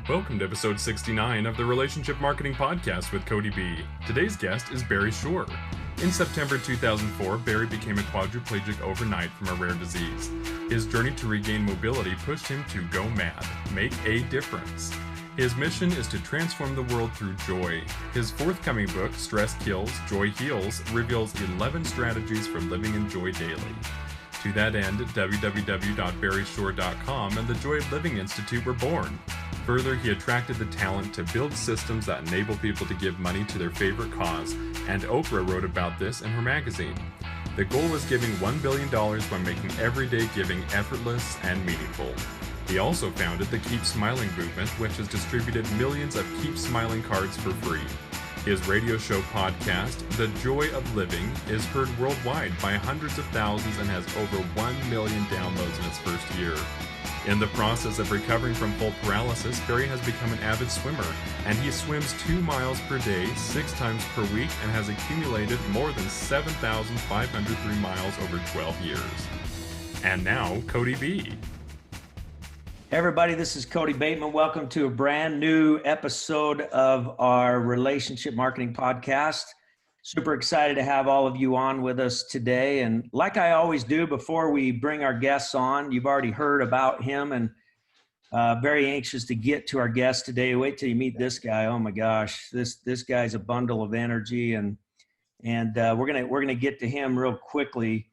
Welcome to episode 69 of the Relationship Marketing Podcast with Cody B. Today's guest is Barry Youre. In September 2004, Barry became a quadriplegic overnight from a rare disease. His journey to regain mobility pushed him to go mad, make a difference. His mission is to transform the world through joy. His forthcoming book, Stress Kills, Joy Heals, reveals 11 strategies for living in joy daily. To that end, www.barryyoure.com and the Joy of Living Institute were born. Further, he attracted the talent to build systems that enable people to give money to their favorite cause, and Oprah wrote about this in her magazine. The goal was giving $1 billion by making everyday giving effortless and meaningful. He also founded the Keep Smiling movement, which has distributed millions of Keep Smiling cards for free. His radio show podcast, The Joy of Living, is heard worldwide by hundreds of thousands and has over 1 million downloads in its first year. In the process of recovering from full paralysis, Barry has become an avid swimmer, and he swims 2 miles per day, 6 times per week, and has accumulated more than 7,503 miles over 12 years. And now, Cody B. Hey everybody, this is Cody Bateman. Welcome to a brand new episode of our Relationship Marketing Podcast. Super excited to have all of you on with us today. And like I always do before we bring our guests on, you've already heard about him, and very anxious to get to our guest today. Wait till you meet this guy. Oh my gosh, this guy's a bundle of energy, and we're gonna get to him real quickly.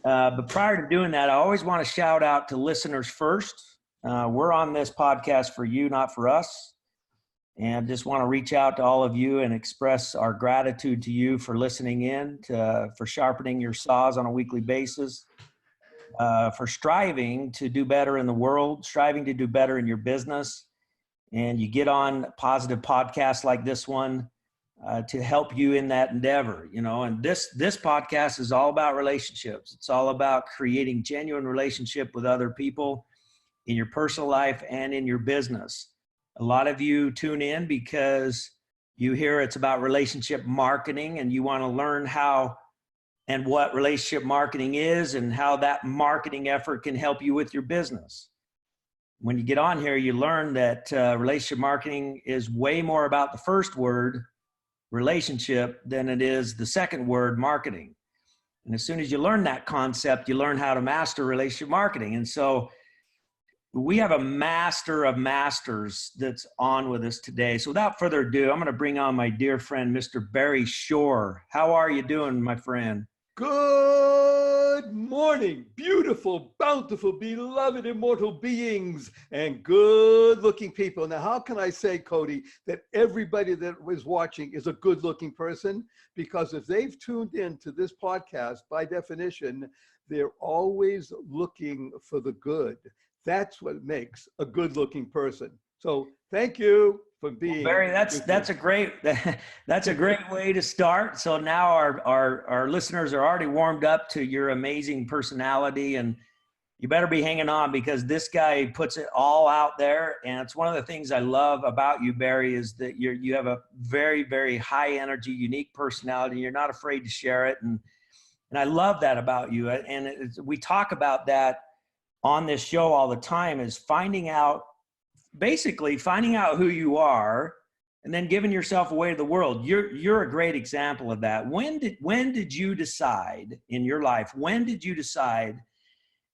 But prior to doing that, I always want to shout out to listeners first. We're on this podcast for you, not for us. And just want to reach out to all of you and express our gratitude to you for listening in, for sharpening your saws on a weekly basis, for striving to do better in the world, striving to do better in your business. And you get on positive podcasts like this one to help you in that endeavor, you know. And this podcast is all about relationships. It's all about creating genuine relationship with other people in your personal life and in your business. A lot of you tune in because you hear it's about relationship marketing, and you want to learn how and what relationship marketing is and how that marketing effort can help you with your business. When you get on here, you learn that relationship marketing is way more about the first word, relationship, than it is the second word, marketing. And as soon as you learn that concept, you learn how to master relationship marketing. And so we have a master of masters that's on with us today. So without further ado, I'm going to bring on my dear friend, Mr. Barry Youre. How are you doing, my friend? Good morning, beautiful, bountiful, beloved, immortal beings, and good-looking people. Now, how can I say, Cody, that everybody that was watching is a good-looking person? Because if they've tuned in to this podcast, by definition, they're always looking for the good. That's what makes a good-looking person. So thank you for being. Barry, that's a great way to start. So now our listeners are already warmed up to your amazing personality, and you better be hanging on because this guy puts it all out there. And it's one of the things I love about you, Barry, is that you have a very, very high energy, unique personality. You're not afraid to share it, and I love that about you. And we talk about that on this show all the time, is finding out who you are and then giving yourself away to the world. You're a great example of that. When did you decide in your life, when did you decide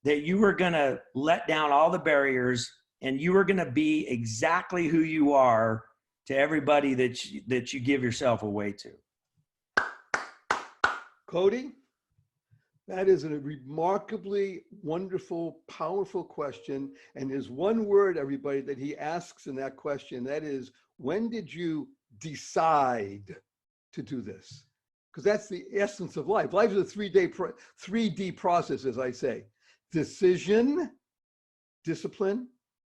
that you were going to let down all the barriers and you were going to be exactly who you are to everybody that you give yourself away to? Cody, that is a remarkably wonderful, powerful question. And there's one word, everybody, that he asks in that question. That is, when did you decide to do this? Because that's the essence of life. Life is a 3D process, as I say. Decision, discipline,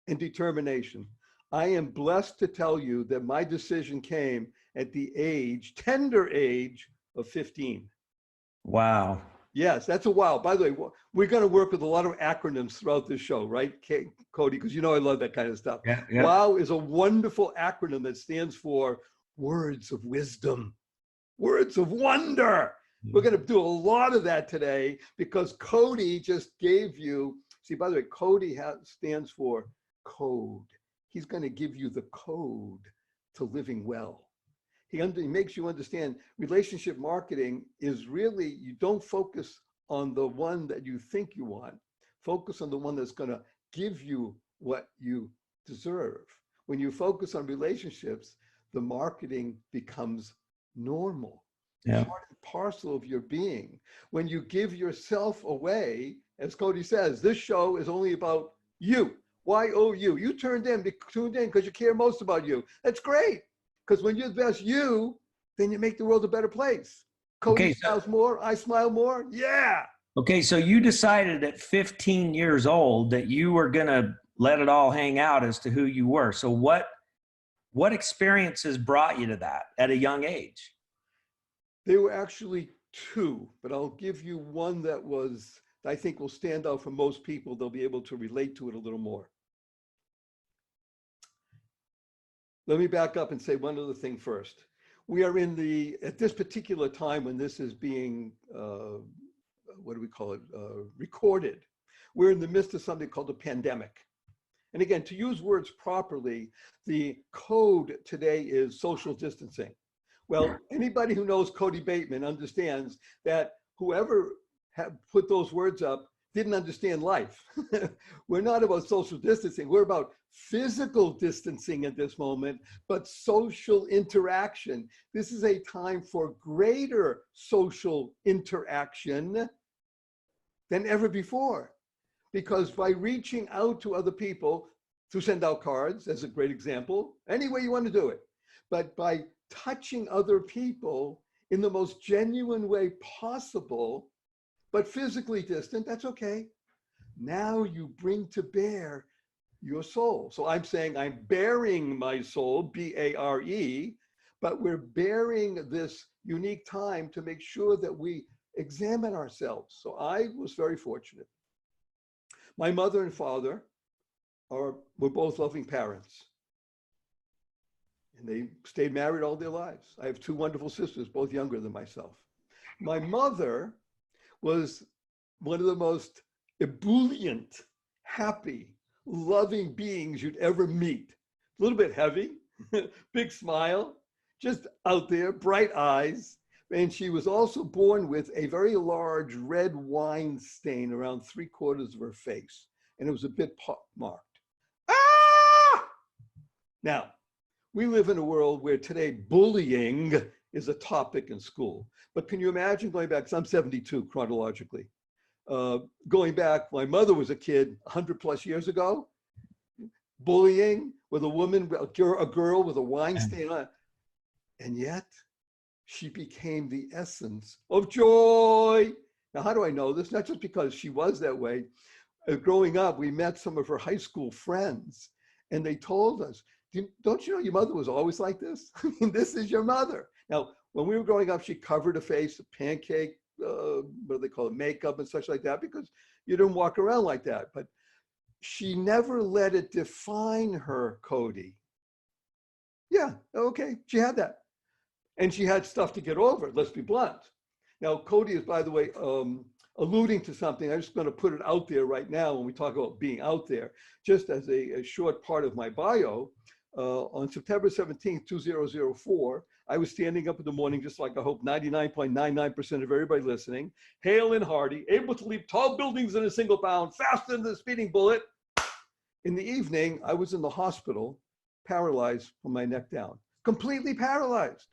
and determination. I am blessed to tell you that my decision came at the tender age of 15. Wow. Yes, that's a wow. By the way, we're going to work with a lot of acronyms throughout this show, right, Cody? Because you know I love that kind of stuff. Yeah. WOW is a wonderful acronym that stands for words of wisdom, words of wonder. We're going to do a lot of that today because Cody just gave you, see, by the way, Cody stands for code. he's going to give you the code to living well. He makes you understand relationship marketing is really, you don't focus on the one that you think you want. Focus on the one that's going to give you what you deserve. When you focus on relationships, the marketing becomes normal, part and parcel of your being. When you give yourself away, as Cody says, this show is only about you. Y-O-U. You tuned in because you care most about you. That's great. Because when you're the best you, then you make the world a better place. Cody smiles more, I smile more. Yeah. Okay, so you decided at 15 years old that you were going to let it all hang out as to who you were. So what experiences brought you to that at a young age? There were actually two, but I'll give you one that I think will stand out for most people. They'll be able to relate to it a little more. Let me back up and say one other thing first. We are at this particular time when this is being, recorded. We're in the midst of something called a pandemic. And again, to use words properly, the code today is social distancing. Well, anybody who knows Cody Bateman understands that whoever put those words up didn't understand life. We're not about social distancing. We're about physical distancing at this moment, but social interaction. This is a time for greater social interaction than ever before. Because by reaching out to other people, to send out cards as a great example, any way you want to do it, but by touching other people in the most genuine way possible, but physically distant, that's okay. Now you bring to bear your soul. So I'm saying I'm bearing my soul, B-A-R-E, but we're bearing this unique time to make sure that we examine ourselves. So I was very fortunate. My mother and father were both loving parents. And they stayed married all their lives. I have two wonderful sisters, both younger than myself. My mother was one of the most ebullient, happy, loving beings you'd ever meet. A little bit heavy, big smile, just out there, bright eyes. And she was also born with a very large red wine stain around 3/4 of her face. And it was a bit pockmarked. Ah! Now, we live in a world where today bullying is a topic in school. But can you imagine going back, because I'm 72 chronologically, going back, my mother was a kid 100+ years ago, bullying with a woman, a girl with a wine stain on it. And yet she became the essence of joy. Now, how do I know this? Not just because she was that way. Growing up, we met some of her high school friends, and they told us, don't you know your mother was always like this? I mean, this is your mother. Now, when we were growing up, she covered her face, pancake, what do they call it, makeup and such like that, because you didn't walk around like that. But she never let it define her, Cody. Yeah, okay, she had that. And she had stuff to get over, let's be blunt. Now, Cody is, by the way, alluding to something. I'm just going to put it out there right now when we talk about being out there. Just as a short part of my bio, on September 17th, 2004, I was standing up in the morning, just like I hope 99.99% of everybody listening, hale and hearty, able to leap tall buildings in a single bound, faster than the speeding bullet. In the evening, I was in the hospital, paralyzed from my neck down, completely paralyzed.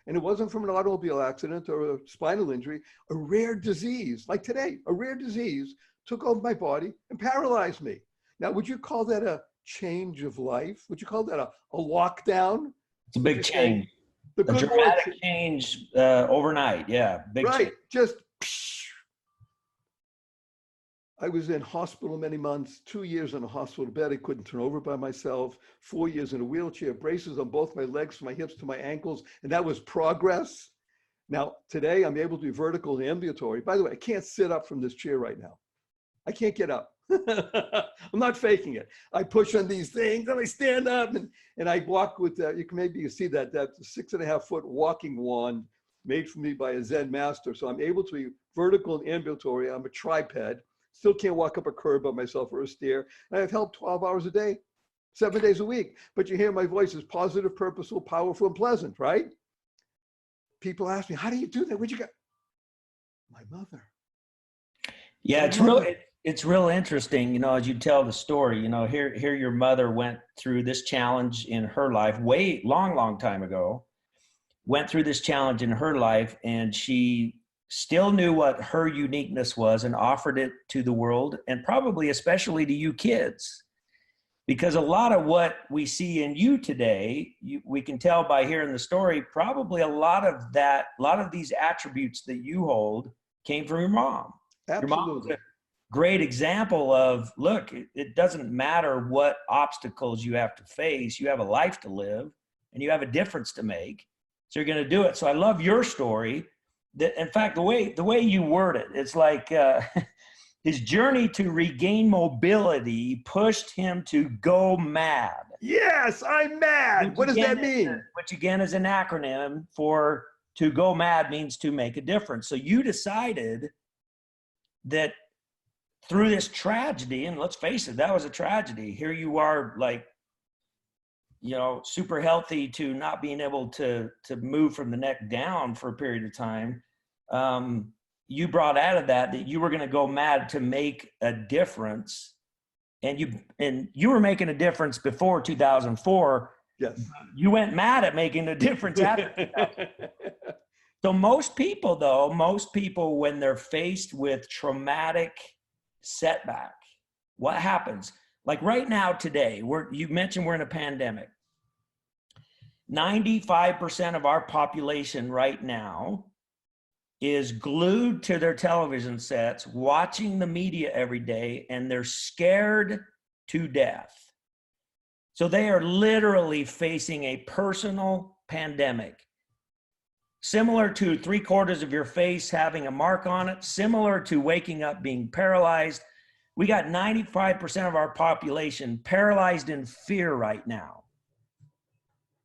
And it wasn't from an automobile accident or a spinal injury, a rare disease, like today, a rare disease took over my body and paralyzed me. Now, would you call that a change of life? Would you call that a lockdown? It's a big change. The a dramatic change overnight. Yeah, big right. change. Just, I was in hospital many months, 2 years in a hospital bed. I couldn't turn over by myself, 4 years in a wheelchair, braces on both my legs, from my hips to my ankles. And that was progress. Now, today I'm able to be vertical and ambulatory. By the way, I can't sit up from this chair right now. I can't get up. I'm not faking it. I push on these things and I stand up and I walk with, you can maybe see that 6.5-foot walking wand made for me by a Zen master. So I'm able to be vertical and ambulatory. I'm a triped. Still can't walk up a curb by myself or a stair. And I have help 12 hours a day. 7 days a week. But you hear my voice is positive, purposeful, powerful, and pleasant, right? People ask me, how do you do that? Where'd you get? My mother. Yeah, My it's real interesting, as you tell the story, here your mother went through this challenge in her life way long time ago, went through this challenge in her life, and she still knew what her uniqueness was and offered it to the world, and probably especially to you kids. Because a lot of what we see in you today, we can tell by hearing the story, probably a lot of these attributes that you hold came from your mom. Your mom was Absolutely. a great example of, look, it doesn't matter what obstacles you have to face. You have a life to live and you have a difference to make. So you're going to do it. So I love your story. That, in fact, the way you word it, it's like his journey to regain mobility pushed him to go mad. Yes, I'm mad. What does that mean? Which again is an acronym for to go mad means to make a difference. So you decided that through this tragedy, and let's face it, that was a tragedy. Here you are, like, super healthy to not being able to move from the neck down for a period of time. You brought out of that you were going to go mad to make a difference, and you were making a difference before 2004. Yes. You went mad at making a difference after 2004. So most people, when they're faced with traumatic setback, what happens? Like right now, today, you mentioned we're in a pandemic. 95% of our population right now is glued to their television sets, watching the media every day, and they're scared to death. So they are literally facing a personal pandemic, similar to 3/4 of your face having a mark on it, similar to waking up being paralyzed. We got 95% of our population paralyzed in fear right now.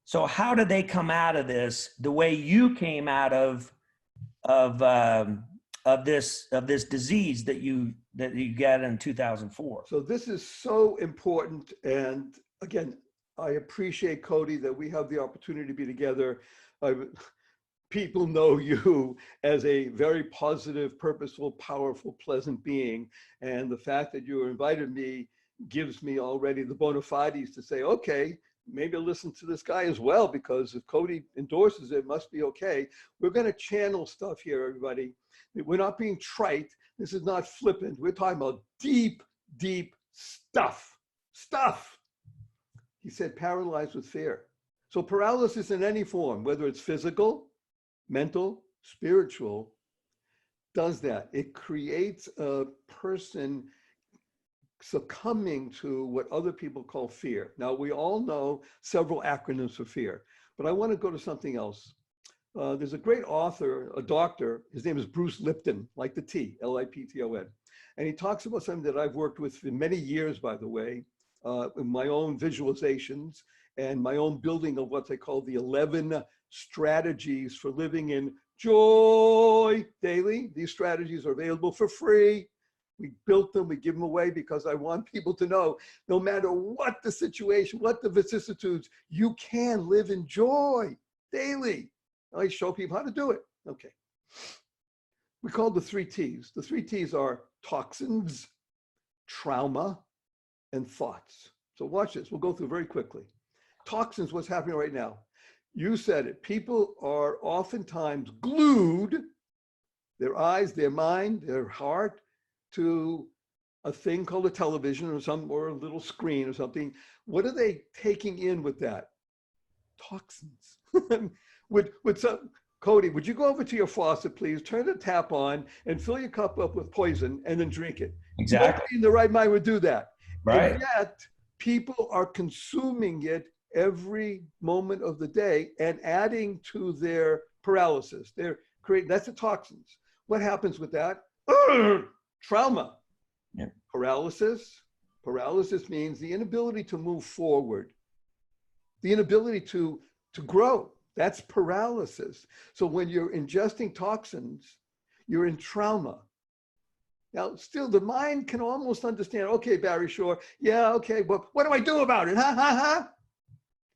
So how did they come out of this the way you came out of this disease that you got in 2004? So this is so important. And again, I appreciate, Cody, that we have the opportunity to be together. People know you as a very positive, purposeful, powerful, pleasant being. And the fact that you invited me gives me already the bona fides to say, okay, maybe I'll listen to this guy as well, because if Cody endorses it, it must be okay. We're going to channel stuff here, everybody. We're not being trite. This is not flippant. We're talking about deep, deep stuff. He said paralyzed with fear. So paralysis in any form, whether it's physical, mental, spiritual, does that. It creates a person succumbing to what other people call fear. Now, we all know several acronyms for fear, but I want to go to something else. There's a great author, a doctor, his name is Bruce Lipton, like the T, Lipton. And he talks about something that I've worked with for many years, by the way, in my own visualizations and my own building of what they call the 11 strategies for living in joy daily. These strategies are available for free. We built them, we give them away because I want people to know, no matter what the situation, what the vicissitudes, you can live in joy daily. I show people how to do it. Okay. We call the 3 T's. The 3 T's are toxins, trauma, and thoughts. So watch this. We'll go through very quickly. Toxins, what's happening right now? You said it. People are oftentimes glued, their eyes, their mind, their heart, to a thing called a television or a little screen or something. What are they taking in with that? Toxins. Cody, would you go over to your faucet, please? Turn the tap on and fill your cup up with poison and then drink it. Exactly. Nobody in the right mind would do that. Right. And yet, people are consuming it every moment of the day and adding to their paralysis. They're creating, that's the toxins. What happens with that? Trauma. Yeah. Paralysis means the inability to move forward, the inability to grow. That's paralysis. So when you're ingesting toxins, you're in trauma. Now, still, the mind can almost understand, okay, Barry Shore, yeah, okay, but what do I do about it? Ha, ha, ha.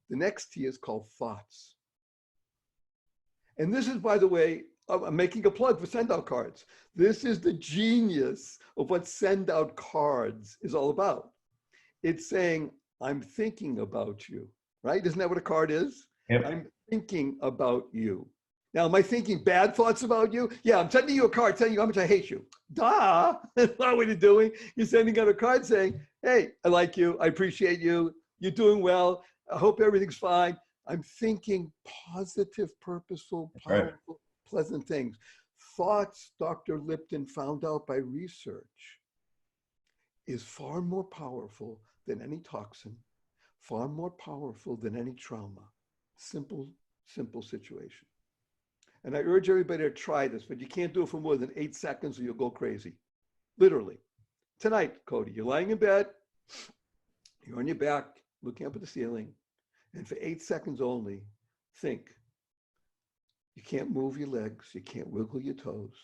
The next T is called thoughts. And this is, by the way, I'm making a plug for send out cards. This is the genius of what send out cards is all about. It's saying, I'm thinking about you, right? Isn't that what a card is? Yep. I'm thinking about you. Now, am I thinking bad thoughts about you? Yeah, I'm sending you a card telling you how much I hate you. Duh, that's not what you're doing. You're sending out a card saying, hey, I like you, I appreciate you, you're doing well, I hope everything's fine. I'm thinking positive, purposeful, powerful, pleasant things. Thoughts, Dr. Lipton found out by research, is far more powerful than any toxin, far more powerful than any trauma. Simple situation. And I urge everybody to try this, but you can't do it for more than 8 seconds or you'll go crazy. Literally. Tonight, Cody, you're lying in bed, you're on your back, looking up at the ceiling, and for 8 seconds only, think. You can't move your legs, you can't wiggle your toes,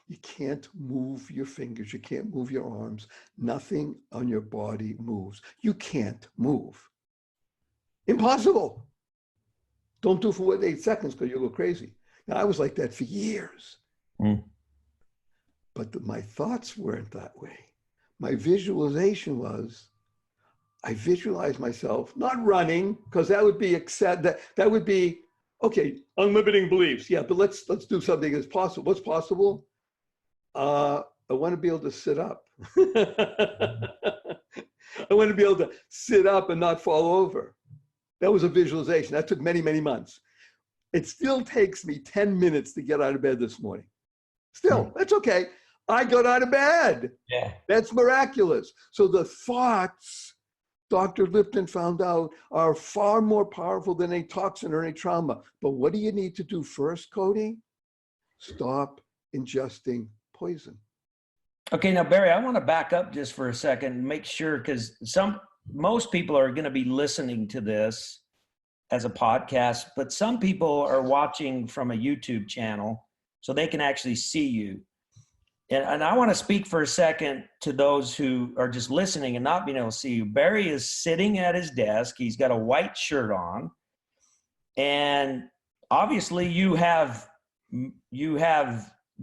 you can't move your fingers, you can't move your arms, nothing on your body moves. You can't move. Impossible. Don't do it for what, 8 seconds, because you'll go crazy. Now, I was like that for years. But my thoughts weren't that way. My visualization was, I visualized myself not running, because that would be that would be, okay, unlimiting beliefs. Yeah, but let's do something that's possible. What's possible? I want to be able to sit up. I want to be able to sit up and not fall over. That was a visualization. That took many, many months. It still takes me 10 minutes to get out of bed this morning. Still, that's okay. I got out of bed. Yeah. That's miraculous. So the thoughts, Dr. Lipton found out, are far more powerful than any toxin or any trauma. But what do you need to do first, Cody? Stop ingesting poison. Okay, now Barry, I want to back up just for a second and make sure, because most people are going to be listening to this as a podcast, but some people are watching from a YouTube channel so they can actually see you. And I want to speak for a second to those who are just listening and not being able to see you. Barry is sitting at his desk. He's got a white shirt on. And obviously you have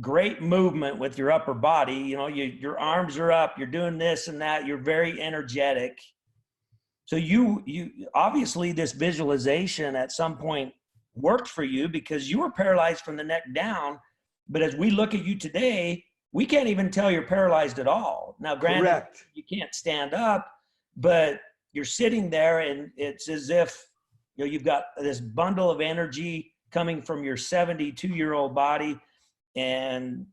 great movement with your upper body. You know, your arms are up, you're doing this and that. You're very energetic. So you obviously this visualization at some point worked for you because you were paralyzed from the neck down. But as we look at you today, we can't even tell you're paralyzed at all. Now, granted, Correct. You can't stand up, but you're sitting there and it's as if you've got this bundle of energy coming from your 72-year-old body. And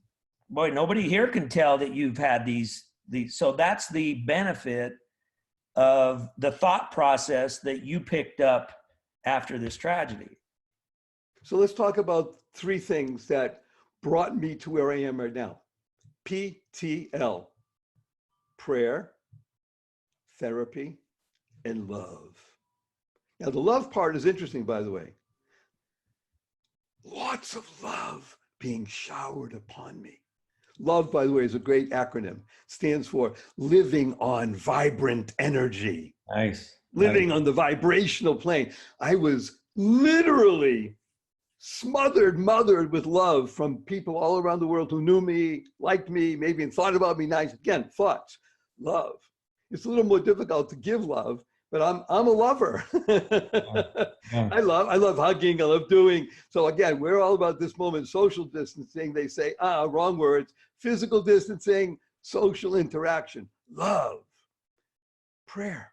boy, nobody here can tell that you've had these. So that's the benefit of the thought process that you picked up after this tragedy. So let's talk about 3 things that brought me to where I am right now. PTL, prayer, therapy, and love. Now, the love part is interesting, by the way. Lots of love being showered upon me. Love, by the way, is a great acronym. Stands for living on vibrant energy. Nice. Living on the vibrational plane. I was literally mothered with love from people all around the world who knew me, liked me, maybe and thought about me nice. Again, thoughts, love. It's a little more difficult to give love, but I'm a lover. Yeah. I love hugging, I love doing. So again, we're all about this moment, social distancing. They say, wrong words, physical distancing, social interaction, love, prayer.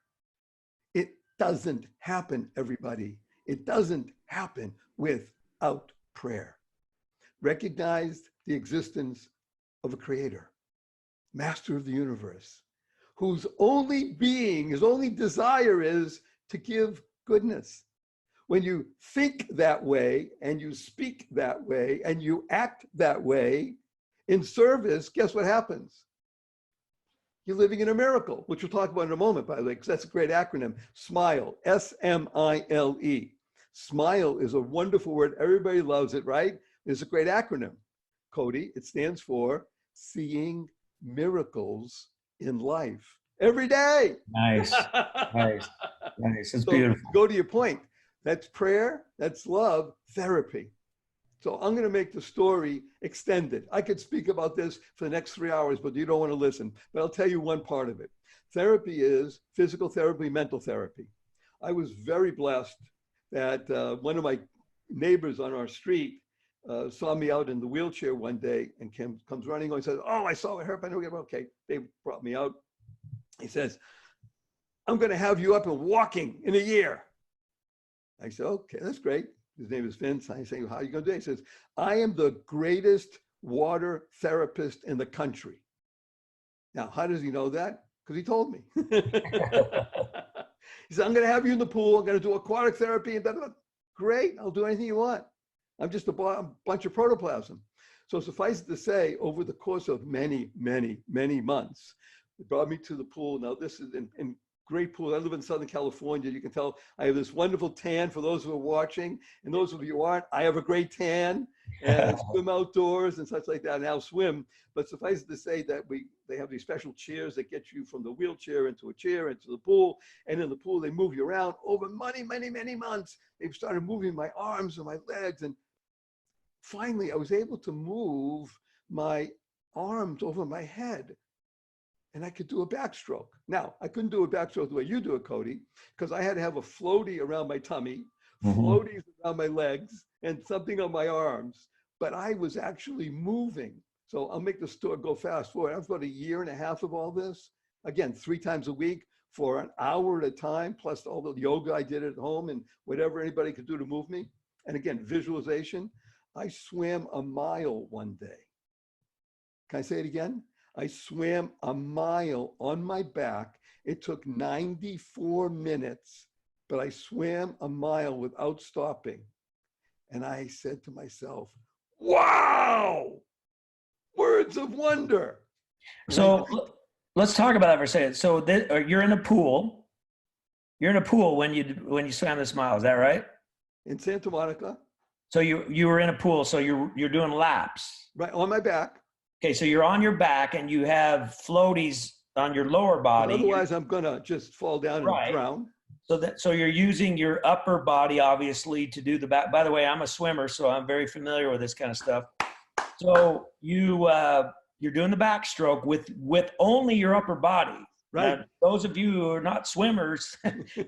It doesn't happen, everybody. It doesn't happen without prayer. Recognized the existence of a creator, master of the universe, whose only being, his only desire is to give goodness. When you think that way and you speak that way and you act that way in service, guess what happens? You're living in a miracle, which we'll talk about in a moment, by the way, because that's a great acronym. SMILE, S-M-I-L-E. SMILE is a wonderful word. Everybody loves it, right? It's a great acronym. Cody, it stands for seeing miracles in life every day. Nice. Nice. Nice. It's So beautiful. go to your point. That's prayer, that's love, therapy. So I'm going to make the story extended. I could speak about this for the next 3 hours, but you don't want to listen. But I'll tell you one part of it. Therapy is physical therapy, mental therapy. I was very blessed that one of my neighbors on our street saw me out in the wheelchair one day and comes running and says, "Oh, I saw a hairpin." Okay, they brought me out. He says, "I'm going to have you up and walking in a year." I said, "Okay, that's great." His name is Vince. I say, "How are you going to do it?" He says, "I am the greatest water therapist in the country." Now, how does he know that? Because he told me. He said, "I'm going to have you in the pool. I'm going to do aquatic therapy." And great, I'll do anything you want. I'm just a bunch of protoplasm. So suffice it to say, over the course of many, many, many months, they brought me to the pool. Now, this is in great pool. I live in Southern California. You can tell I have this wonderful tan for those who are watching. And those of you who aren't, I have a great tan and swim outdoors and such like that. And I'll swim. But suffice it to say that they have these special chairs that get you from the wheelchair into a chair into the pool. And in the pool, they move you around. Over many, many, many months, they've started moving my arms and my legs. And finally, I was able to move my arms over my head. And I could do a backstroke. Now, I couldn't do a backstroke the way you do it, Cody, because I had to have a floaty around my tummy, floaties around my legs, and something on my arms. But I was actually moving. So I'll make the story go fast forward. I was about 1.5 years of all this. Again, 3 times a week for an hour at a time, plus all the yoga I did at home and whatever anybody could do to move me. And again, visualization. I swam a mile one day. Can I say it again? I swam a mile on my back. It took 94 minutes, but I swam a mile without stopping. And I said to myself, wow, words of wonder. So let's talk about that for a second. So you're in a pool. You're in a pool when you swam this mile. Is that right? In Santa Monica. So you were in a pool. So you're doing laps. Right, on my back. Okay, so you're on your back and you have floaties on your lower body. Otherwise, I'm gonna just fall down and drown. So you're using your upper body, obviously, to do the back. By the way, I'm a swimmer, so I'm very familiar with this kind of stuff. So you're doing the backstroke with only your upper body. Right. Now, those of you who are not swimmers,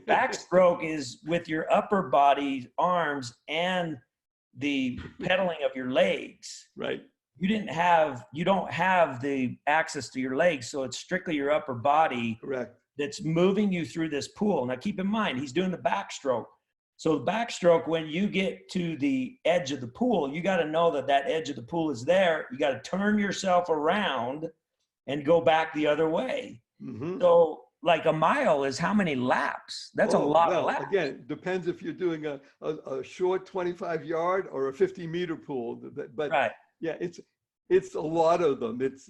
backstroke is with your upper body, arms, and the pedaling of your legs. Right. You don't have the access to your legs, so it's strictly your upper body. Correct. That's moving you through this pool. Now keep in mind, he's doing the backstroke. So the backstroke, when you get to the edge of the pool, you got to know that edge of the pool is there. You got to turn yourself around and go back the other way. Mm-hmm. So like a mile is how many laps? That's a lot of laps. Again, depends if you're doing a short 25-yard or a 50-meter pool. But right. Yeah, it's a lot of them. It's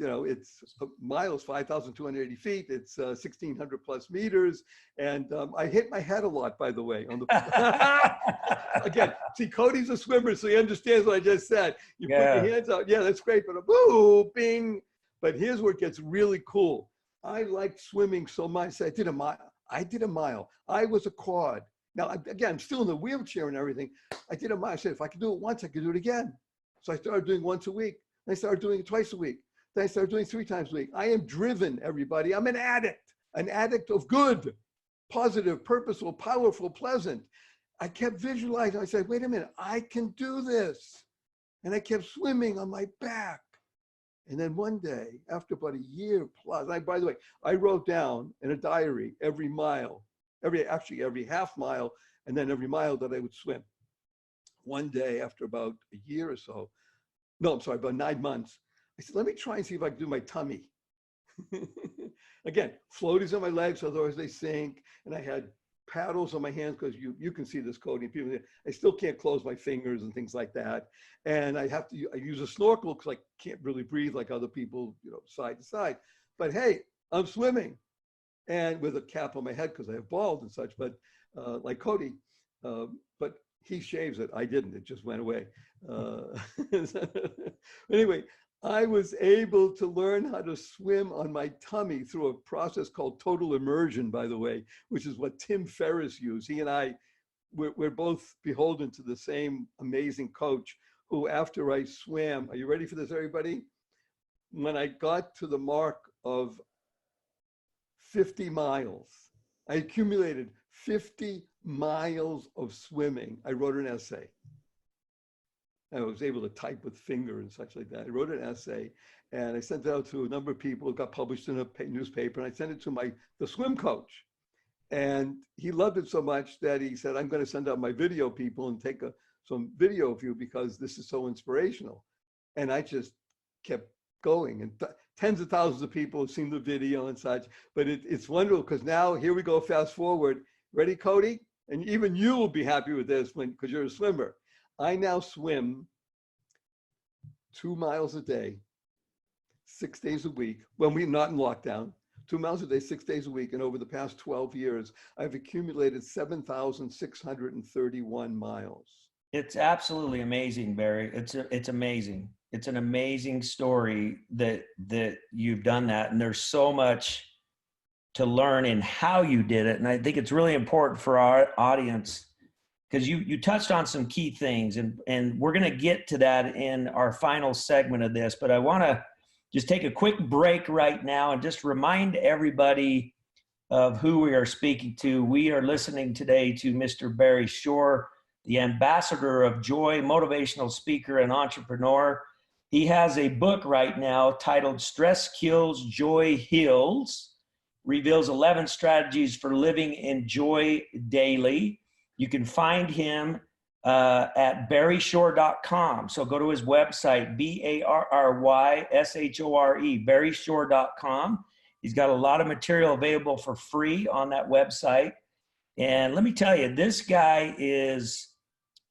miles, 5,280 feet. It's 1,600 plus meters. And I hit my head a lot, by the way, on the again, see, Cody's a swimmer, so he understands what I just said. You put your hands out. Yeah, that's great. But boo, bing. But here's where it gets really cool. I liked swimming so much. I did a mile. I was a quad. Now, again, I'm still in the wheelchair and everything. I did a mile. I said, if I could do it once, I could do it again. So I started doing once a week. Then I started doing it twice a week. Then I started doing 3 times a week. I am driven, everybody. I'm an addict of good, positive, purposeful, powerful, pleasant. I kept visualizing. I said, wait a minute, I can do this. And I kept swimming on my back. And then one day, after about 1 year plus, by the way, I wrote down in a diary every mile, every half mile, and then every mile that I would swim. One day, after about a year or so, about 9 months, I said, let me try and see if I can do my tummy. Again, floaties on my legs, otherwise they sink. And I had paddles on my hands, because you can see this, Cody. People, I still can't close my fingers and things like that. And I use a snorkel because I can't really breathe like other people, side to side. But hey, I'm swimming, and with a cap on my head because I have bald and such. But like Cody, but he shaves it. I didn't. It just went away. Anyway, I was able to learn how to swim on my tummy through a process called total immersion, by the way, which is what Tim Ferriss used. He and I, we're both beholden to the same amazing coach who, after I swam, are you ready for this, everybody? When I got to the mark of 50 miles, I accumulated 50 miles of swimming. I wrote an essay. I was able to type with finger and such like that. I wrote an essay and I sent it out to a number of people. It got published in a newspaper, and I sent it to the swim coach. And he loved it so much that he said, I'm going to send out my video people and take some video of you because this is so inspirational. And I just kept going, and tens of thousands of people have seen the video and such. But it's wonderful because now here we go, fast forward. Ready, Cody? And even you will be happy with this because you're a swimmer. I now swim 2 miles a day, 6 days a week, when we're not in lockdown, 2 miles a day, 6 days a week. And over the past 12 years, I've accumulated 7,631 miles. It's absolutely amazing, Barry. It's amazing. It's an amazing story that you've done that. And there's so much to learn in how you did it. And I think it's really important for our audience, because you touched on some key things, and we're going to get to that in our final segment of this. But I want to just take a quick break right now and just remind everybody of who we are speaking to. We are listening today to Mr. Barry Youre, the ambassador of joy, motivational speaker, and entrepreneur. He has a book right now titled Stress Kills, Joy Heals, reveals 11 strategies for living in joy daily. You can find him at barryshore.com. So go to his website, BARRYSHORE, barryshore.com. He's got a lot of material available for free on that website. And let me tell you, this guy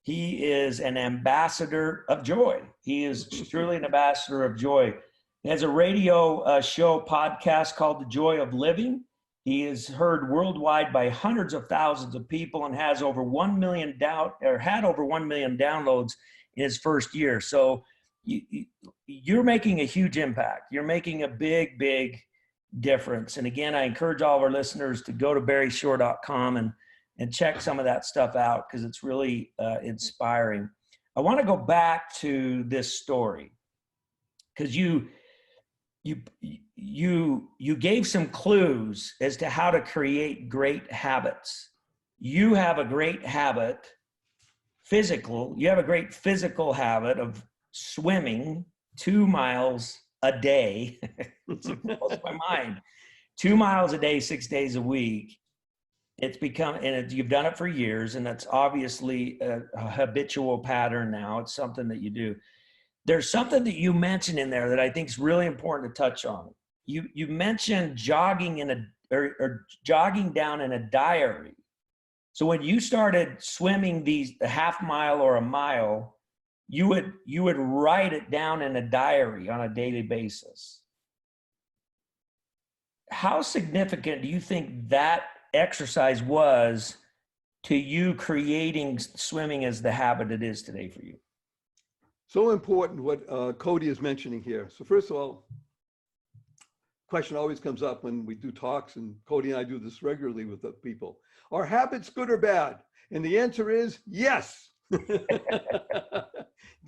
he is an ambassador of joy. He is truly an ambassador of joy. He has a radio show podcast called The Joy of Living. He is heard worldwide by hundreds of thousands of people and has over 1 million had over 1 million downloads in his first year. So you're making a huge impact. You're making a big, big difference. And again, I encourage all of our listeners to go to barryshore.com and check some of that stuff out, because it's really inspiring. I want to go back to this story because you gave some clues as to how to create great habits. You have a great habit, you have a great physical habit of swimming 2 miles a day. It blows my mind. 2 miles a day, 6 days a week. It's become, and you've done it for years, and that's obviously a habitual pattern now. It's something that you do. There's something that you mentioned in there that I think is really important to touch on. You mentioned jogging jogging down in a diary. So when you started swimming a half mile or a mile, you would write it down in a diary on a daily basis. How significant do you think that exercise was to you creating swimming as the habit it is today for you? So important what Cody is mentioning here. So first of all, question always comes up when we do talks, and Cody and I do this regularly with the people. Are habits good or bad? And the answer is yes.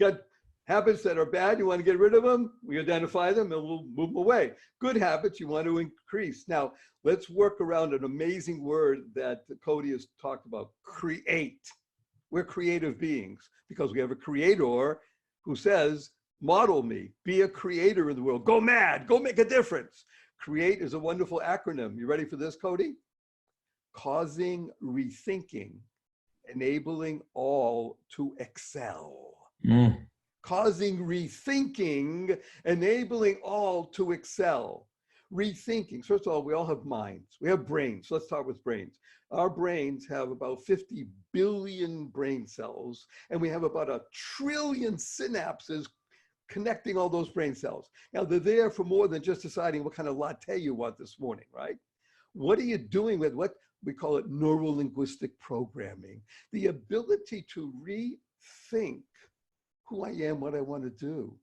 Got habits that are bad, you want to get rid of them, we identify them and we'll move them away. Good habits you want to increase. Now, let's work around an amazing word that Cody has talked about, create. We're creative beings because we have a creator who says, model me, be a creator in the world, go mad, go make a difference. Create is a wonderful acronym. You ready for this, Cody? Causing rethinking, enabling all to excel. Causing rethinking, enabling all to excel. Rethinking, first of all, we all have minds, we have brains. Let's start with brains. Our brains have about 50 billion brain cells, and we have about 1 trillion synapses connecting all those brain cells. Now, they're there for more than just deciding what kind of latte you want this morning, right? What are you doing with what we call it neuro-linguistic programming? The ability to rethink who I am, what I want to do.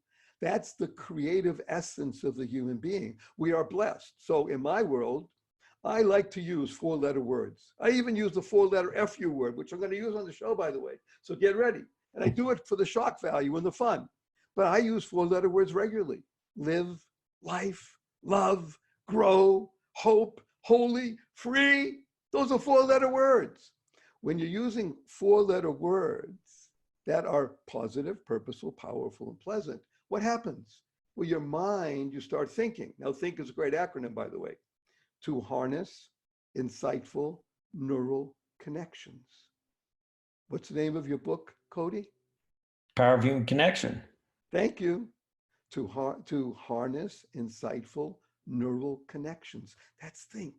That's the creative essence of the human being. We are blessed. So in my world, I like to use 4-letter words. I even use the 4-letter FU word, which I'm going to use on the show, by the way. So get ready. And I do it for the shock value and the fun. But I use 4-letter words regularly. Live, life, love, grow, hope, holy, free. Those are 4-letter words. When you're using 4-letter words that are positive, purposeful, powerful, and pleasant, what happens? Well, your mind, you start thinking. Now, think is a great acronym, by the way. To harness insightful neural connections. What's the name of your book, Cody? Power of Human Connection. Thank you. To harness insightful neural connections. That's think.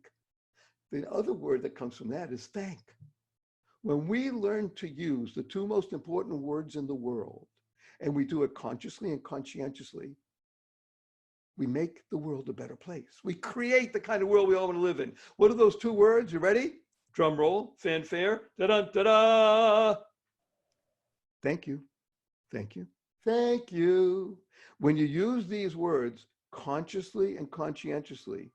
The other word that comes from that is thank. When we learn to use the 2 most important words in the world, and we do it consciously and conscientiously, we make the world a better place. We create the kind of world we all want to live in. What are those 2 words? You ready? Drum roll, fanfare, da-da, da-da. Thank you, thank you, thank you. When you use these words consciously and conscientiously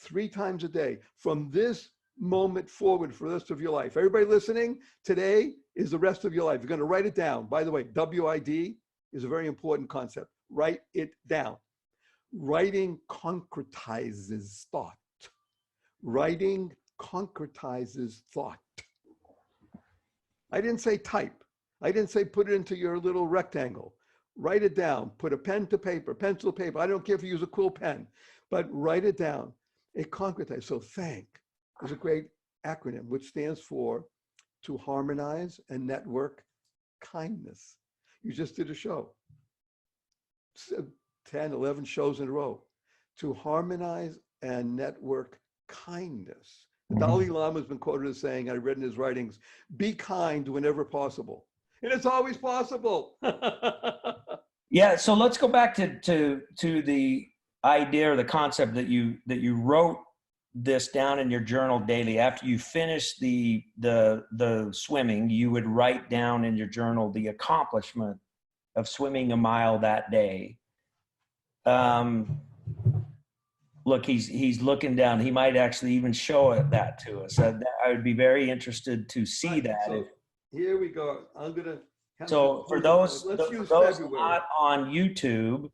3 times a day, from this moment forward for the rest of your life. Everybody listening, today is the rest of your life. You're going to write it down. By the way, WID is a very important concept. Write it down. Writing concretizes thought. Writing concretizes thought. I didn't say type. I didn't say put it into your little rectangle. Write it down. Put a pen to paper, pencil to paper. I don't care if you use a quill pen, but write it down. It concretizes. So thank is a great acronym, which stands for to harmonize and network kindness. You just did a show. 10, 11 shows in a row. To harmonize and network kindness. The Dalai Lama has been quoted as saying, I read in his writings, be kind whenever possible. And it's always possible. Yeah, so let's go back to the idea or the concept that you wrote this down in your journal daily. After you finished the swimming, you would write down in your journal the accomplishment of swimming a mile that day. Look, he's looking down. He might actually even show that to us. I would be very interested to see that. So here we go. I'm gonna. So for those not on YouTube,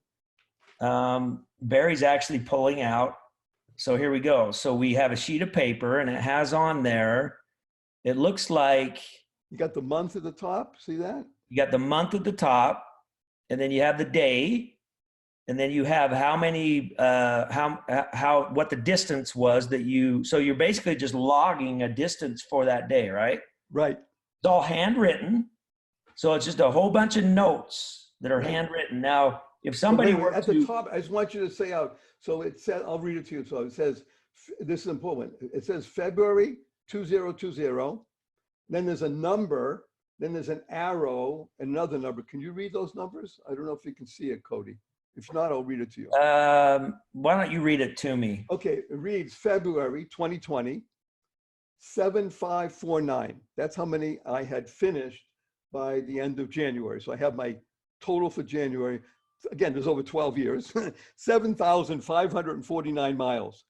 Barry's actually pulling out. So here we go. So we have a sheet of paper, and it has on there. It looks like you got the month at the top. See that? You got the month at the top, and then you have the day. And then you have how many, what the distance was that so you're basically just logging a distance for that day, right? Right. It's all handwritten. So it's just a whole bunch of notes that are handwritten. Now, if somebody were at the top, I just want you to say out. So it says, I'll read it to you. So it says, this is important. It says February 2020. Then there's a number. Then there's an arrow, another number. Can you read those numbers? I don't know if you can see it, Cody. If not, I'll read it to you. Why don't you read it to me? Okay, it reads February 2020, 7549. That's how many I had finished by the end of January. So I have my total for January. Again, there's over 12 years, 7,549 miles.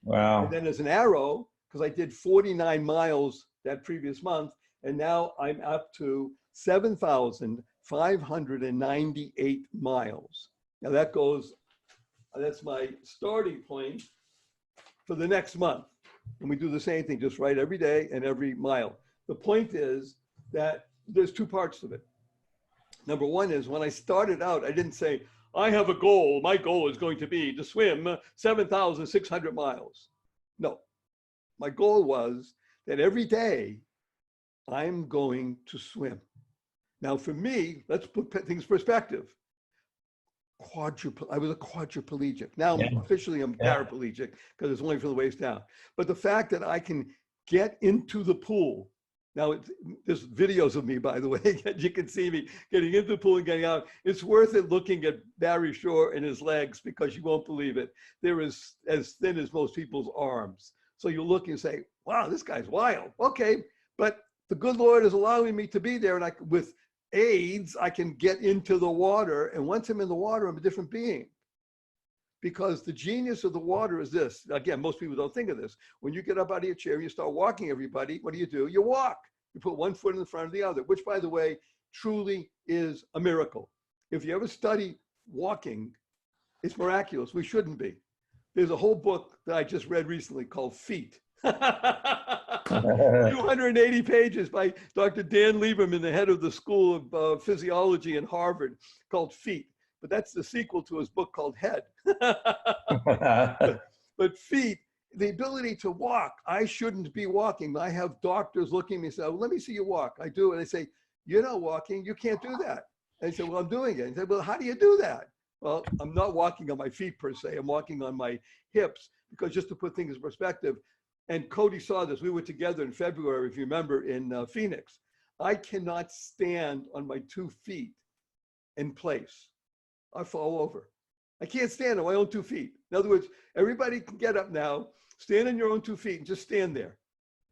Wow. And then there's an arrow because I did 49 miles that previous month. And now I'm up to 7,598 miles. Now that's my starting point for the next month. And we do the same thing, just write every day and every mile. The point is that there's 2 parts to it. Number one is when I started out, I didn't say, I have a goal. My goal is going to be to swim 7,600 miles. No, my goal was that every day I'm going to swim. Now for me, let's put things in perspective. I was a quadriplegic. Now officially I'm paraplegic because it's only from the waist down. But the fact that I can get into the pool. Now there's videos of me, by the way, you can see me getting into the pool and getting out. It's worth it looking at Barry Shore and his legs because you won't believe it. They're as thin as most people's arms. So you look and say, wow, this guy's wild. Okay, but the good Lord is allowing me to be there, and with AIDS, I can get into the water. And once I'm in the water, I'm a different being. Because the genius of the water is this. Again, most people don't think of this. When you get up out of your chair and you start walking everybody, what do? You walk. You put one foot in front of the other, which, by the way, truly is a miracle. If you ever study walking, it's miraculous. We shouldn't be. There's a whole book that I just read recently called Feet. 280 pages by Dr. Dan Lieberman, the head of the School of Physiology in Harvard, called Feet. But that's the sequel to his book called Head. but Feet, the ability to walk. I shouldn't be walking. I have doctors looking at me and say, well, let me see you walk. I do. And they say, you're not walking. You can't do that. And I say, well, I'm doing it. And they say, well, how do you do that? Well, I'm not walking on my feet per se. I'm walking on my hips, because just to put things in perspective, and Cody saw this. We were together in February, if you remember, in Phoenix. I cannot stand on my 2 feet in place. I fall over. I can't stand on my own 2 feet. In other words, everybody can get up now, stand on your own 2 feet and just stand there.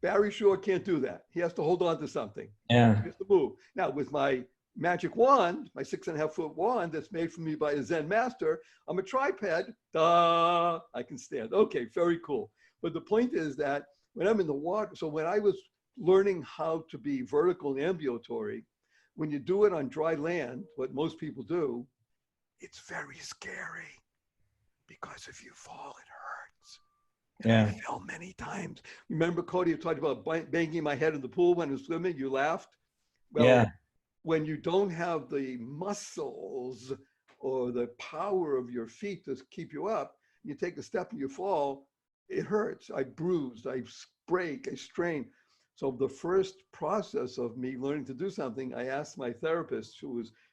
Barry Shore can't do that. He has to hold on to something. Yeah. He has to move. Now, with my magic wand, my 6.5-foot wand that's made for me by a Zen master, I'm a tripod. I can stand. Okay, very cool. But the point is that when I'm in the water, so when I was learning how to be vertical and ambulatory, when you do it on dry land, what most people do, it's very scary, because if you fall, it hurts. And I fell many times. Remember, Cody, you talked about banging my head in the pool when I was swimming. You laughed. Well, when you don't have the muscles or the power of your feet to keep you up, you take a step and you fall, it hurts. I bruised, I break, I strain. So the first process of me learning to do something, I asked my therapist,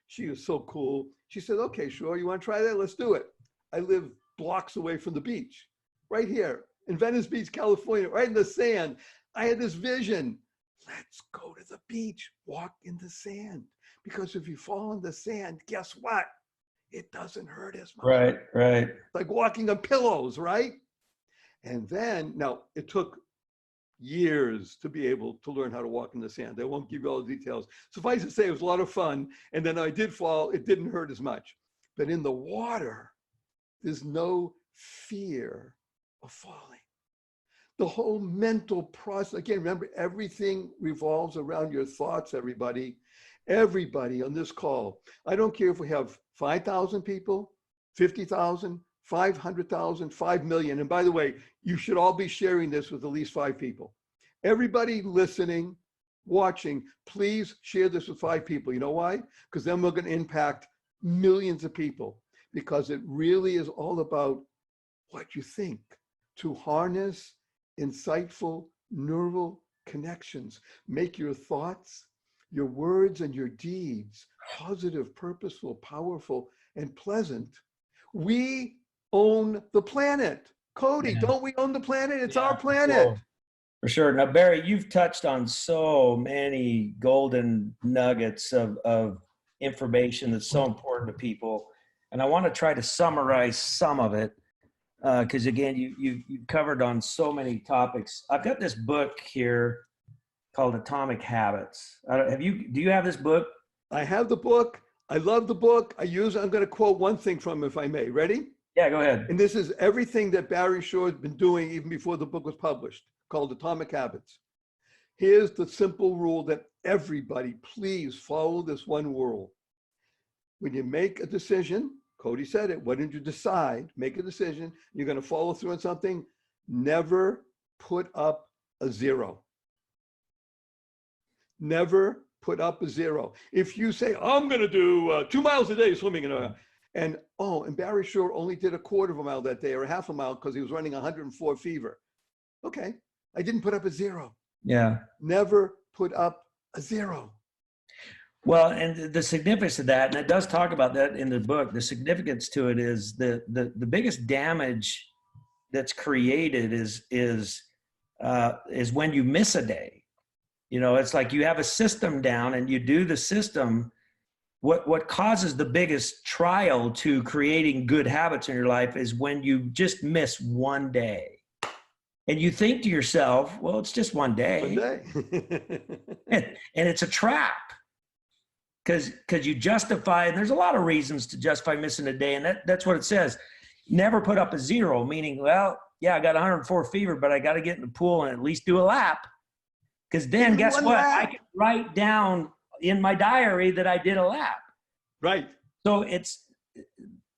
she was so cool. She said, okay, sure, you want to try that? Let's do it. I live blocks away from the beach, right here in Venice Beach, California, right in the sand. I had this vision. Let's go to the beach, walk in the sand. Because if you fall in the sand, guess what? It doesn't hurt as much. Right. Like walking on pillows, right? And then, now it took years to be able to learn how to walk in the sand. I won't give you all the details. Suffice to say, it was a lot of fun. And then I did fall. It didn't hurt as much. But in the water, there's no fear of falling. The whole mental process, again, remember, everything revolves around your thoughts, everybody. Everybody on this call. I don't care if we have 5,000 people, 50,000, 500,000, 5 million. And by the way, you should all be sharing this with at least 5 people. Everybody listening, watching, please share this with 5 people. You know why? Because then we're going to impact millions of people, because it really is all about what you think, to harness insightful neural connections. Make your thoughts, your words, and your deeds positive, purposeful, powerful, and pleasant. We own the planet. Cody, don't we own the planet? It's our planet. Cool. For sure. Now, Barry, you've touched on so many golden nuggets of information that's so important to people. And I want to try to summarize some of it, because again, you covered on so many topics. I've got this book here called Atomic Habits. Do you have this book? I have the book. I love the book. I'm going to quote one thing from it, if I may. Ready? Yeah, go ahead. And this is everything that Barry Shore has been doing even before the book was published, called Atomic Habits. Here's the simple rule that everybody, please follow this one rule. When you make a decision, Cody said it, why didn't you decide? Make a decision. You're going to follow through on something. Never put up a 0. Never put up a 0. If you say, I'm going to do 2 miles a day swimming, and Barry Shore only did a quarter of a mile that day, or a half a mile, because he was running 104 fever. Okay, I didn't put up a 0. Yeah. Never put up a 0. Well, and the significance of that, and it does talk about that in the book, the significance to it is the biggest damage that's created is when you miss a day. You know, it's like you have a system down and you do the system. What causes the biggest trial to creating good habits in your life is when you just miss one day. And you think to yourself, well, it's just one day. One day. and it's a trap. because you justify, and there's a lot of reasons to justify missing a day, and that's what it says. Never put up a zero, meaning, well, yeah, I got 104 fever, but I got to get in the pool and at least do a lap. Because then Even guess one what? lap. I can write down in my diary that I did a lap. Right. So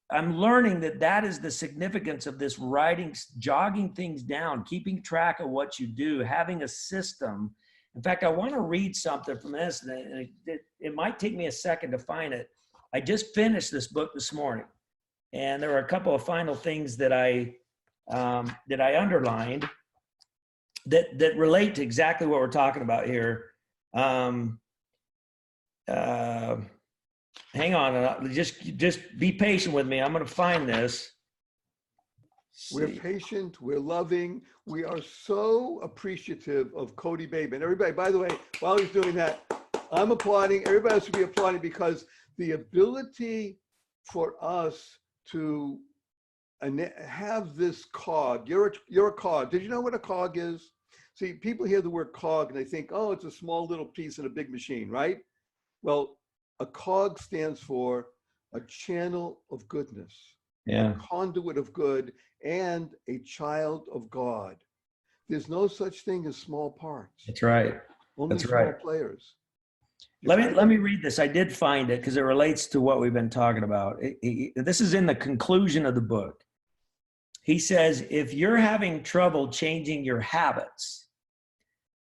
I'm learning that is the significance of this writing, jogging things down, keeping track of what you do, having a system. In fact, I want to read something from this, and it might take me a second to find it. I just finished this book this morning, and there were a couple of final things that I underlined that relate to exactly what we're talking about here. Hang on, just be patient with me. I'm going to find this. We're patient, we're loving, we are so appreciative of Cody Bateman. Everybody, by the way, while he's doing that, I'm applauding, everybody else should be applauding, because the ability for us to have this cog, you're a cog. Did you know what a cog is? See, people hear the word cog and they think, oh, it's a small little piece in a big machine, right? Well, a cog stands for a channel of goodness, Yeah, a conduit of good, and a child of God. There's no such thing as small parts. that's right. Only That's small right. players. Let me read this. I did find it because it relates to what we've been talking about. This is in the conclusion of the book. He says, if you're having trouble changing your habits,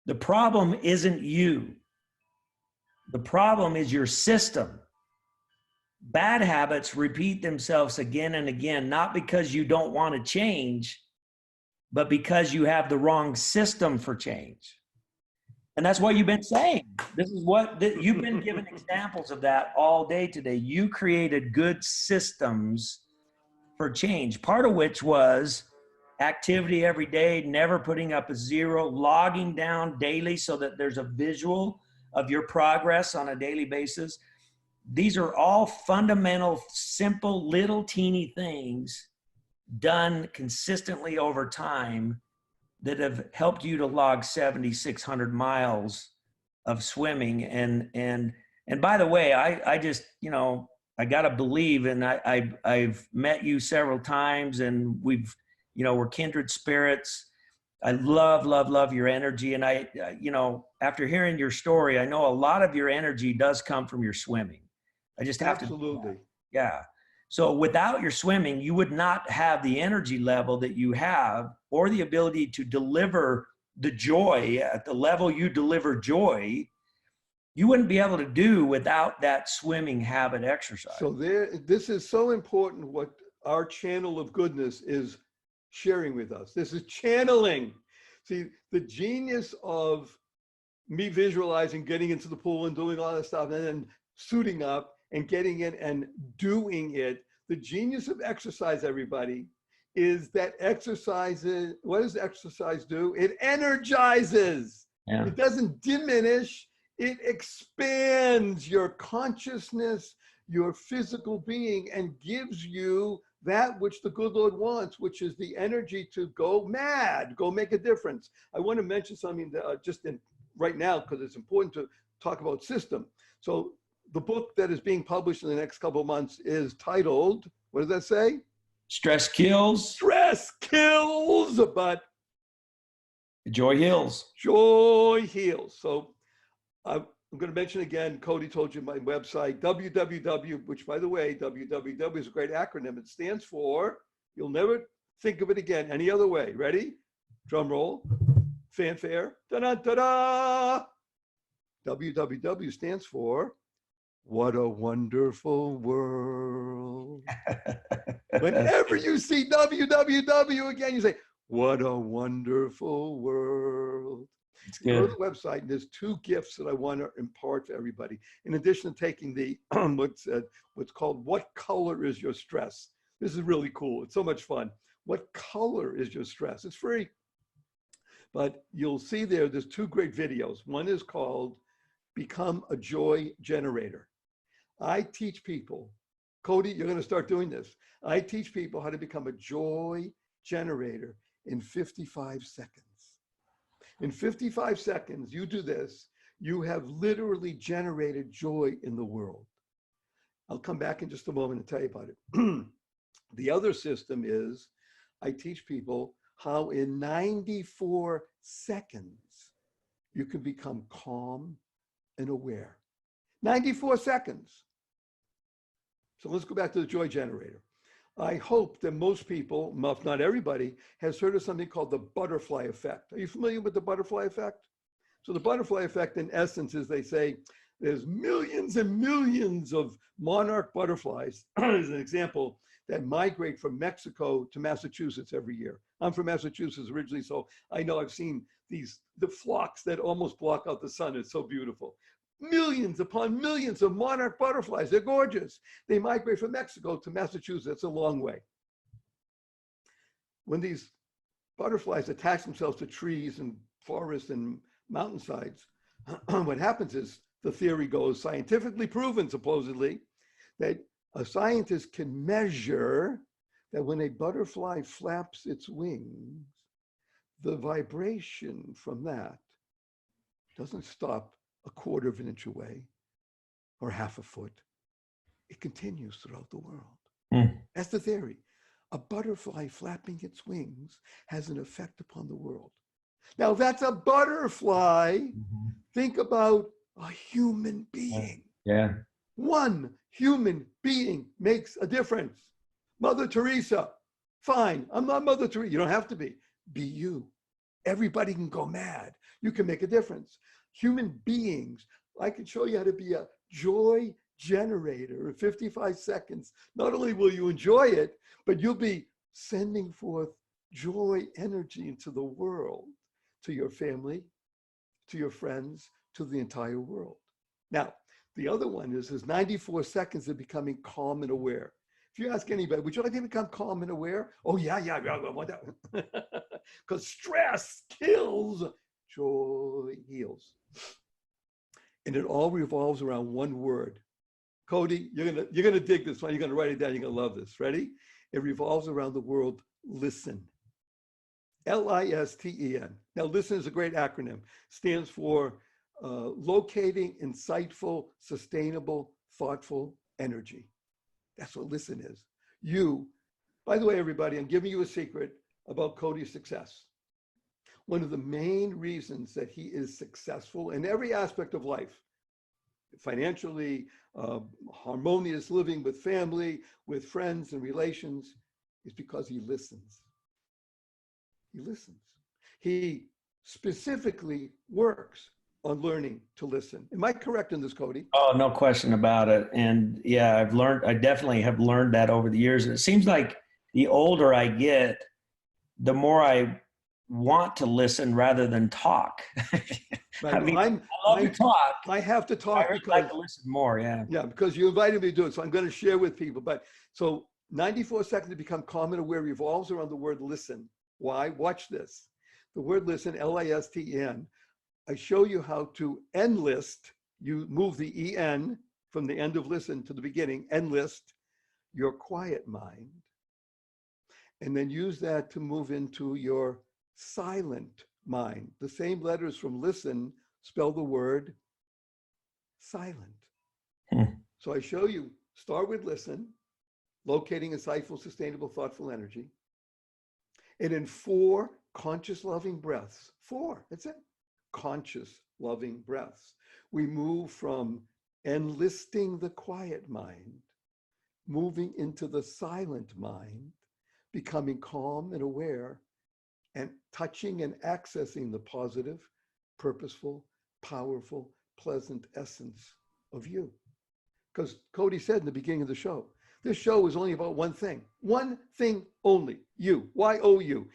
the problem isn't you. The problem is your system. Bad habits repeat themselves again and again, not because you don't want to change, but because you have the wrong system for change. And that's what you've been saying. This is what you've been given examples of that all day today. You created good systems for change, part of which was activity every day, never putting up a zero, logging down daily so that there's a visual of your progress on a daily basis. These are all fundamental, simple, little teeny things done consistently over time that have helped you to log 7,600 miles of swimming. And by the way, I just, I got to believe, and I've met you several times, and we're kindred spirits. I love your energy. And after hearing your story, I know a lot of your energy does come from your swimming. I just have Absolutely. yeah. So without your swimming, you would not have the energy level that you have, or the ability to deliver the joy at the level you deliver joy. You wouldn't be able to do without that swimming habit exercise. So this is so important, what our channel of goodness is sharing with us. This is channeling. See, the genius of me visualizing getting into the pool and doing all that stuff, and then suiting up and getting in and doing it. The genius of exercise, everybody, is that exercises, what does exercise do? It energizes. Yeah. It doesn't diminish. It expands your consciousness, your physical being, and gives you that which the good Lord wants, which is the energy to go mad, go make a difference. I want to mention something that right now, because it's important to talk about system. So the book that is being published in the next couple of months is titled, what does that say? Stress kills. Stress kills, but joy heals. Joy heals. So I'm going to mention again, Cody told you my website, www, which by the way, www is a great acronym. It stands for, you'll never think of it again any other way. Ready? Drum roll, fanfare, da-da-da-da. www stands for What a Wonderful World. Whenever you see www again, you say, what a wonderful world. Go to the website, and there's two gifts that I want to impart to everybody. In addition to taking the what's called What Color Is Your Stress? This is really cool. It's so much fun. What color is your stress? It's free. But you'll see there's two great videos. One is called Become a Joy Generator. I teach people, Cody, you're going to start doing this. I teach people how to become a joy generator in 55 seconds. In 55 seconds, you do this, you have literally generated joy in the world. I'll come back in just a moment and tell you about it. The other system is I teach people how in 94 seconds you can become calm and aware. 94 seconds. So let's go back to the joy generator. I hope that most people, if not everybody, has heard of something called the butterfly effect. Are you familiar with the butterfly effect? So the butterfly effect, in essence, is they say there's millions and millions of monarch butterflies, as an example, that migrate from Mexico to Massachusetts every year. I'm from Massachusetts originally, so I know I've seen the flocks that almost block out the sun. It's so beautiful. Millions upon millions of monarch butterflies. They're gorgeous. They migrate from Mexico to Massachusetts. It's a long way. When these butterflies attach themselves to trees and forests and mountainsides, what happens is, the theory goes, scientifically proven supposedly, that a scientist can measure that when a butterfly flaps its wings, the vibration from that doesn't stop a quarter of an inch away or half a foot. It continues throughout the world. That's the theory. A butterfly flapping its wings has an effect upon the world. Now that's a butterfly. Think about a human being. Yeah. One human being makes a difference. Mother Teresa, fine. I'm not Mother Teresa. You don't have to be. Be you. Everybody can go mad. You can make a difference. Human beings, I can show you how to be a joy generator in 55 seconds. Not only will you enjoy it, but you'll be sending forth joy energy into the world, to your family, to your friends, to the entire world. Now, the other one is 94 seconds of becoming calm and aware. If you ask anybody, would you like to become calm and aware? Oh, yeah. I want that. Because stress kills, joy heals. And it all revolves around one word. Cody, you're gonna dig this one. You're gonna write it down. You're gonna love this. Ready? It revolves around the word listen. LISTEN. Now, listen is a great acronym. Stands for locating insightful, sustainable, thoughtful energy. That's what listen is. By the way, everybody, I'm giving you a secret about Cody's success. One of the main reasons that he is successful in every aspect of life, financially, harmonious living with family, with friends and relations, is because he listens. He listens. He specifically works on learning to listen. Am I correct in this, Cody? Oh, no question about it. And yeah, I definitely have learned that over the years. It seems like the older I get, the more I want to listen rather than talk. Right. I mean, I love to talk. I have to talk I because like to listen more. Yeah. Yeah, because you invited me to do it. So I'm going to share with people. But so 94 seconds to become calm and aware revolves around the word listen. Why? Watch this. The word listen, LISTEN. I show you how to enlist. You move the EN from the end of listen to the beginning, enlist your quiet mind, and then use that to move into your silent mind. The same letters from listen spell the word silent. So I show you, start with listen, locating insightful, sustainable, thoughtful energy. And in 4 conscious, loving breaths, 4, that's it, conscious, loving breaths, we move from enlisting the quiet mind, moving into the silent mind, becoming calm and aware, and touching and accessing the positive, purposeful, powerful, pleasant essence of you. Because Cody said in the beginning of the show, this show is only about one thing only, you, YOUEWE,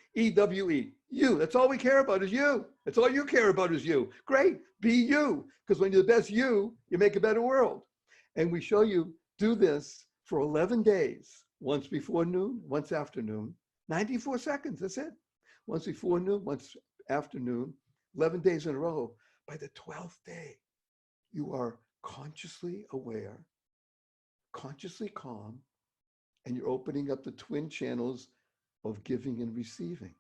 you. That's all we care about is you. That's all you care about is you. Great, be you. Because when you're the best you make a better world. And we show you do this for 11 days, once before noon, once after noon, 94 seconds, that's it. Once before noon, once after noon, 11 days in a row. By the 12th day, you are consciously aware, consciously calm, and you're opening up the twin channels of giving and receiving.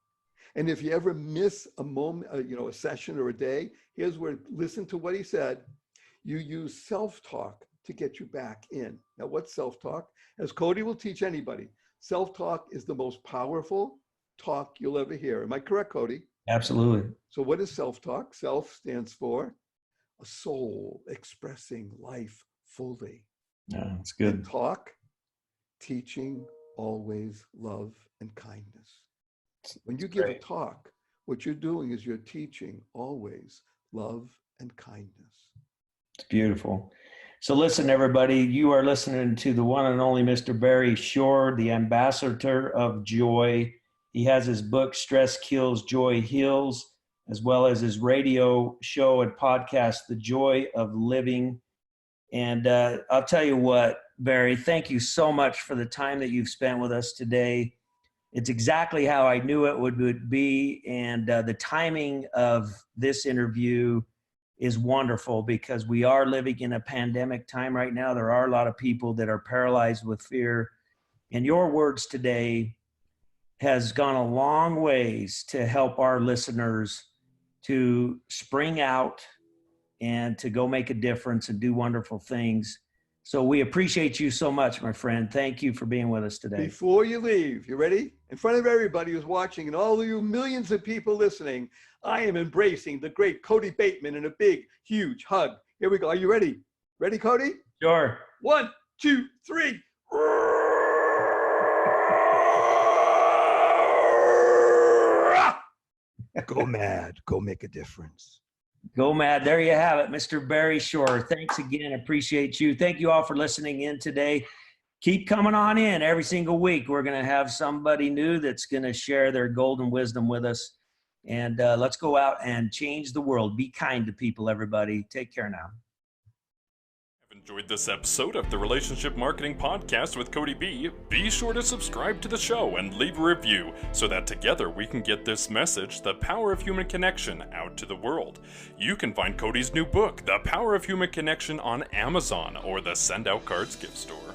And if you ever miss a moment, a session or a day, here's where, listen to what he said. You use self-talk to get you back in. Now, what's self-talk? As Cody will teach anybody, self-talk is the most powerful talk you'll ever hear. Am I correct, Cody? Absolutely. So what is self-talk? Self stands for a soul expressing life fully. Yeah, that's good. And talk, teaching, always love and kindness. When you give a talk, what you're doing is you're teaching always love and kindness. It's beautiful. So listen, everybody, you are listening to the one and only Mr. Barry Youre, the ambassador of joy. He has his book, Stress Kills, Joy Heals, as well as his radio show and podcast, The Joy of Living. And I'll tell you what, Barry, thank you so much for the time that you've spent with us today. It's exactly how I knew it would be. And the timing of this interview is wonderful because we are living in a pandemic time right now. There are a lot of people that are paralyzed with fear. And your words today has gone a long ways to help our listeners to spring out and to go make a difference and do wonderful things. So we appreciate you so much, my friend. Thank you for being with us today. Before you leave, you ready? In front of everybody who's watching and all of you millions of people listening, I am embracing the great Cody Bateman in a big, huge hug. Here we go. Are you ready? Ready, Cody? Sure. 1, 2, 3. Go mad. Go make a difference. Go mad. There you have it, Mr. Barry Youre. Thanks again. Appreciate you. Thank you all for listening in today. Keep coming on in every single week. We're going to have somebody new that's going to share their golden wisdom with us. And let's go out and change the world. Be kind to people, everybody. Take care now. Enjoyed this episode of the Relationship Marketing Podcast with Cody B, be sure to subscribe to the show and leave a review so that together we can get this message, The Power of Human Connection, out to the world. You can find Cody's new book, The Power of Human Connection, on Amazon or the Send Out Cards gift store.